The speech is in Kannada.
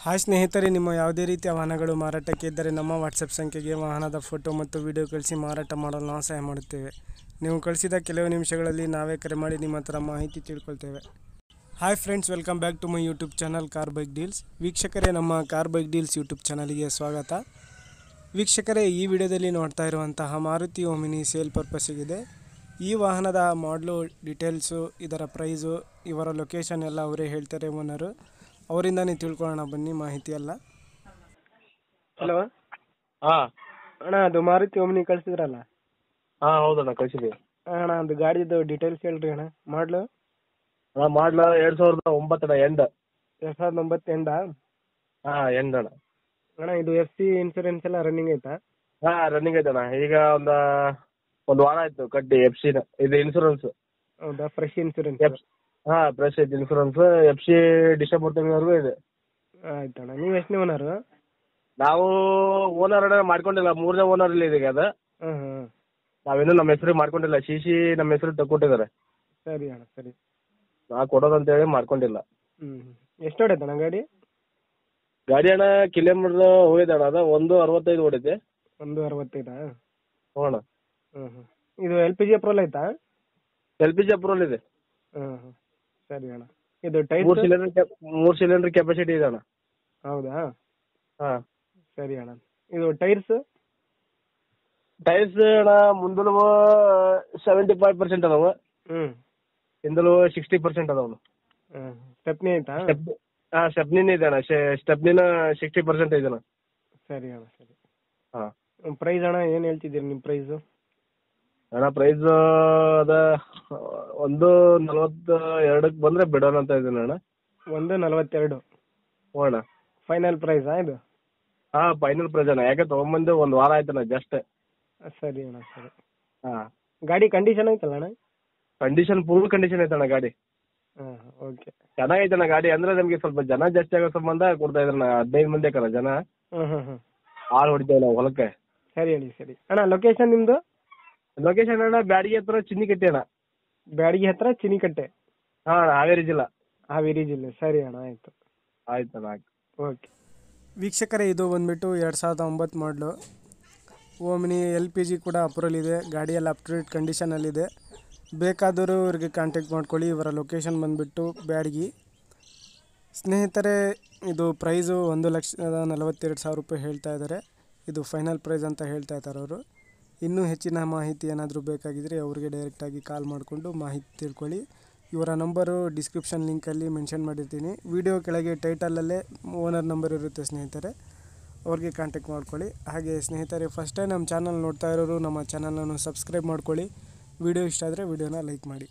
ಹಾಯ್ ಸ್ನೇಹಿತರೆ, ನಿಮ್ಮ ಯಾವುದೇ ರೀತಿಯ ವಾಹನಗಳು ಮಾರಾಟಕ್ಕೆ ಇದ್ದರೆ ನಮ್ಮ ವಾಟ್ಸಪ್ ಸಂಖ್ಯೆಗೆ ವಾಹನದ ಫೋಟೋ ಮತ್ತು ವಿಡಿಯೋ ಕಳಿಸಿ ಮಾರಾಟ ಮಾಡಲು ನಾವು ಸಹಾಯ ಮಾಡುತ್ತೇವೆ. ನೀವು ಕಳಿಸಿದ ಕೆಲವು ನಿಮಿಷಗಳಲ್ಲಿ ನಾವೇ ಕರೆ ಮಾಡಿ ನಿಮ್ಮ ಹತ್ರ ಮಾಹಿತಿ ತಿಳ್ಕೊಳ್ತೇವೆ. Hi friends, welcome back to my YouTube channel car bike deals. ವೀಕ್ಷಕರೇ, ನಮ್ಮ ಕಾರ್ ಬೈಕ್ ಡೀಲ್ಸ್ ಯೂಟ್ಯೂಬ್ ಚಾನಲ್ಗೆ ಸ್ವಾಗತ. ವೀಕ್ಷಕರೇ, ಈ ವಿಡಿಯೋದಲ್ಲಿ ನೋಡ್ತಾ ಇರುವಂತಹ ಮಾರುತಿ ಓಮಿನಿ ಸೇಲ್ ಪರ್ಪಸ್ಸಿಗಿದೆ. ಈ ವಾಹನದ ಮಾಡಲು ಡೀಟೇಲ್ಸು, ಇದರ ಪ್ರೈಸು, ಇವರ ಲೊಕೇಶನ್ ಎಲ್ಲ ಅವರೇ ಹೇಳ್ತಾರೆ ಓನರು. ಅವರಿಂದಾನೇ ತಿಳ್ಕೊಳ್ಳೋಣ ಬನ್ನಿ ಮಾಹಿತಿ ಎಲ್ಲ. ಹಲೋ ಅಣ್ಣ, ಅದು ಮಾರುತಿ ಓಮಿನಿ ಕಳಿಸಿದ್ರಲ್ಲ? ಹೌದಣ್ಣ, ಕಳಿಸಿದ್ದೀವಿ ಅಣ್ಣ, ಅದು ಗಾಡಿದು ಡೀಟೇಲ್ಸ್ ಹೇಳ್ರಿ ಅಣ್ಣ. ಮಾಡಲು ಮಾಡ್ಲ 2009 ಎಂಡ್. 2009 ಎಂಡ? ಎಂಡ್ ಅಣ್ಣ. ಅಣ್ಣ, ಇದು FC ಇನ್ಸೂರೆನ್ಸ್ ಎಲ್ಲ ರನ್ನಿಂಗ್ ಐತಾ? ರನ್ನಿಂಗ್ ಐತಣ್ಣ. ಈಗ ಒಂದು ವಾರ ಆಯ್ತು ಕಟ್ಟಿ FC ಇದು ಇನ್ಸೂರೆನ್ಸ್. ಹೌದಾ? Fresh insurance? ಫ್ರೆಶ್ ಐತಿ ಇನ್ಸೂರೆನ್ಸ್. FC ಡಿಸೆಂಬರ್ ತಿಂಗಳವರೆಗೂ ಇದೆ. ಆಯ್ತಣ್ಣ. ನೀವು ಎಷ್ಟನೇ ಓನರು? ನಾವು ಓನರ್ ಮಾಡ್ಕೊಂಡಿಲ್ಲ, 3ನೇ ಓನರ್ ಇಲ್ಲಿ ಇದೆ ಅದು. ನಾವೇನು ನಮ್ಮ ಹೆಸರು ಮಾಡ್ಕೊಂಡಿಲ್ಲ. CC ನಮ್ಮ ಹೆಸರು ತಗೊಟ್ಟಿದ್ದಾರೆ. ಸರಿ ಅಣ್ಣ, ಸರಿ. ನಾ ಕೊಡೋದಂತೇಳಿ ಮಾಡ್ಕೊಂಡಿಲ್ಲ. ಎಷ್ಟು ಹೊಡೈತಣ್ಣ ಗಾಡಿ? ಗಾಡಿ ಅಣ್ಣ ಕಿಲೋಮೀಟರ್ ಹೋಗಿದೆ ಅಣ್ಣ, ಅದು 165 ಹೊಡೈತೆ. 165? ಹ್ಞೂ ಅಣ್ಣ. ಇದು LPG ಅಪ್ರೂವಲ್ ಐತಾ? LPG ಅಪ್ರೂವಲ್ ಇದೆ. ಸರಿ ಅಣ್ಣ. ಇದು ಟೈರ್? 3 ಸಿಲಿಂಡರ್ ಕೆಪಾಸಿಟಿ ಇದೆ ಅಣ್ಣ. ಹೌದಾ? ಹಾಂ, ಸರಿ ಅಣ್ಣ. ಇದು ಟೈರ್ಸ್ ಅಣ್ಣ ಮುಂದಲು 75% ಅದಾವ. ಹಿಂದಲು 60% ಅದಾವ. ಸ್ಟೆಪ್ನಿ ಐತಾ? ಸ್ಟೆಪ್ನಿನ ಇದೆ ಅಣ್ಣ. ಸ್ಟೆಪ್ನಿನ 60% ಇದೆ ಅಣ್ಣ. ಸರಿ ಅಣ್ಣ, ಸರಿ. ಹಾಂ. ಪ್ರೈಸ್ ಅಣ್ಣ ಏನು ಹೇಳ್ತಿದ್ದೀರಿ ನಿಮ್ಮ ಪ್ರೈಸು? ಅಣ್ಣ ಪ್ರೈಸ್ ಅದ 142 ಬಂದ್ರೆ ಬಿಡೋಣ ಅಂತ ಇದ್ದೀನಿ ಅಣ್ಣ. 142? ಹ್ಞೂ ಅಣ್ಣ. ಫೈನಲ್ ಪ್ರೈಸಾ ಇದು? ಫೈನಲ್ ಪ್ರೈಸ್ ಅಣ್ಣ. ಯಾಕೆ ತೊಗೊಂಬಂದು 1 ವಾರ ಆಯ್ತಣ್ಣ ಜಸ್ಟ್. ಸರಿ ಅಣ್ಣ, ಸರಿ. ಗಾಡಿ ಕಂಡೀಷನ್ ಐತಲ್ಲ ಅಣ್ಣ? ಕಂಡೀಷನ್ ಫುಲ್ ಕಂಡೀಷನ್ ಐತಣ್ಣ ಗಾಡಿ. ಓಕೆ. ಚೆನ್ನಾಗೈತಣ್ಣ ಗಾಡಿ. ಅಂದ್ರೆ ನಮಗೆ ಸ್ವಲ್ಪ ಜನ ಜಾಸ್ತಿ ಆಗೋ ಸಂಬಂಧ ಕೊಡ್ತಾ ಇದ್ರಣ್ಣ. 15 ಮಂದಿ ಹಾಕಲ್ಲ ಜನ. ಆಳು ಹೊಡಿತೇವೆ ನಾವು ಹೊಲಕ್ಕೆ. ಸರಿ ಹೇಳಿ, ಸರಿ ಅಣ್ಣ. ಲೊಕೇಶನ್ ನಿಮ್ಮದು? ಲೊಕೇಶನ್ ಅಣ್ಣ ಬ್ಯಾಡಗಿ ಹತ್ರ ಚಿನ್ನಿಕಟ್ಟೆ ಅಣ್ಣ. ಬ್ಯಾಡಗಿ ಹತ್ರ ಚಿನ್ನಿಕಟ್ಟೆ? ಹಾವೇರಿ ಜಿಲ್ಲಾ. ಹಾವೇರಿ ಜಿಲ್ಲೆ. ಸರಿ ಅಣ್ಣ, ಆಯಿತು. ಆಯ್ತಣ್ಣ, ಆಯ್ತು. ಓಕೆ. ವೀಕ್ಷಕರೇ, ಇದು ಬಂದುಬಿಟ್ಟು 2009 ಮಾಡಲು ಓಮಿನಿ. LPG ಕೂಡ ಅಪ್ರೂವಲ್ ಇದೆ. ಗಾಡಿಯಲ್ಲಿ ಅಪ್ ಟು ಡೇಟ್ ಕಂಡೀಷನಲ್ಲಿದೆ. ಬೇಕಾದರೂ ಇವರಿಗೆ ಕಾಂಟ್ಯಾಕ್ಟ್ ಮಾಡ್ಕೊಳ್ಳಿ. ಇವರ ಲೊಕೇಶನ್ ಬಂದುಬಿಟ್ಟು ಬ್ಯಾಡಗಿ. ಸ್ನೇಹಿತರೆ, ಇದು ಪ್ರೈಸು 1,42,000 ರೂಪಾಯಿ ಹೇಳ್ತಾ ಇದ್ದಾರೆ. ಇದು ಫೈನಲ್ ಪ್ರೈಸ್ ಅಂತ ಹೇಳ್ತಾ ಇದ್ದಾರೆ ಅವರು. ಇನ್ನೂ ಹೆಚ್ಚಿನ ಮಾಹಿತಿ ಏನಾದರೂ ಬೇಕಾಗಿದ್ದರೆ ಅವ್ರಿಗೆ ಡೈರೆಕ್ಟಾಗಿ ಕಾಲ್ ಮಾಡಿಕೊಂಡು ಮಾಹಿತಿ ತಿಳ್ಕೊಳ್ಳಿ. ಇವರ ನಂಬರು ಡಿಸ್ಕ್ರಿಪ್ಷನ್ ಲಿಂಕಲ್ಲಿ ಮೆನ್ಷನ್ ಮಾಡಿರ್ತೀನಿ. ವಿಡಿಯೋ ಕೆಳಗೆ ಟೈಟಲಲ್ಲೇ ಓನರ್ ನಂಬರ್ ಇರುತ್ತೆ ಸ್ನೇಹಿತರೆ, ಅವ್ರಿಗೆ ಕಾಂಟ್ಯಾಕ್ಟ್ ಮಾಡ್ಕೊಳ್ಳಿ. ಹಾಗೆ ಸ್ನೇಹಿತರೆ, ಫಸ್ಟ್ ಟೈಮ್ ನಮ್ಮ ಚಾನಲ್ ನೋಡ್ತಾ ಇರೋರು ನಮ್ಮ ಚಾನಲನ್ನು ಸಬ್ಸ್ಕ್ರೈಬ್ ಮಾಡ್ಕೊಳ್ಳಿ. ವಿಡಿಯೋ ಇಷ್ಟ ಆದರೆ ವಿಡಿಯೋನ ಲೈಕ್ ಮಾಡಿ.